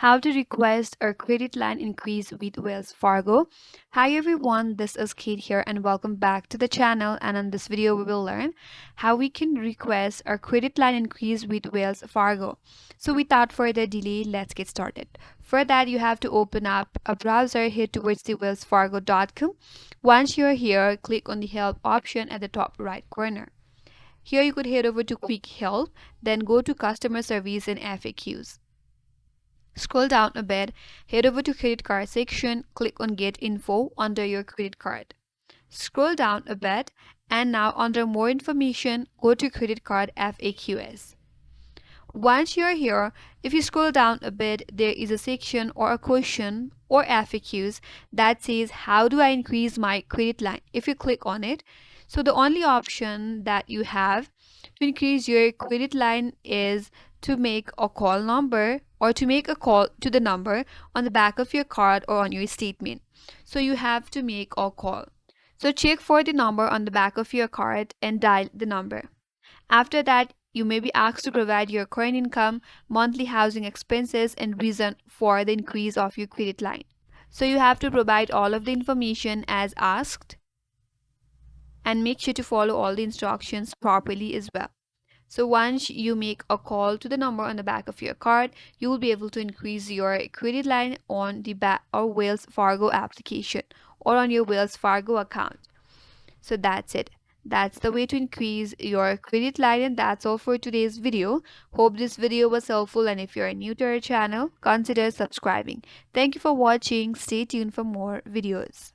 How to request a credit line increase with Wells Fargo. Hi everyone, this is Kate here and welcome back to the channel, and in this video we will learn how we can request a credit line increase with Wells Fargo. So without further delay, let's get started. For that, you have to open up a browser, head towards the wellsfargo.com. Once you're here, click on the help option at the top right corner. Here you could head over to quick help, then go to customer service and FAQs. Scroll down a bit, head over to credit card section, click on get info under your credit card. Scroll down a bit and now under more information, go to credit card FAQs. Once you're here, if you scroll down a bit, there is a section or a question or FAQs that says how do I increase my credit line. If you click on it, so the only option that you have to increase your credit line is to make a call number or to make a call to the number on the back of your card or on your statement. So you have to make a call. So check for the number on the back of your card and dial the number. After that, you may be asked to provide your current income, monthly housing expenses, and reason for the increase of your credit line. So you have to provide all of the information as asked and make sure to follow all the instructions properly as well. So once you make a call to the number on the back of your card, you will be able to increase your credit line on the back or Wells Fargo application or on your Wells Fargo account. So that's it. That's the way to increase your credit line, and that's all for today's video. Hope this video was helpful, and if you're new to our channel, consider subscribing. Thank you for watching. Stay tuned for more videos.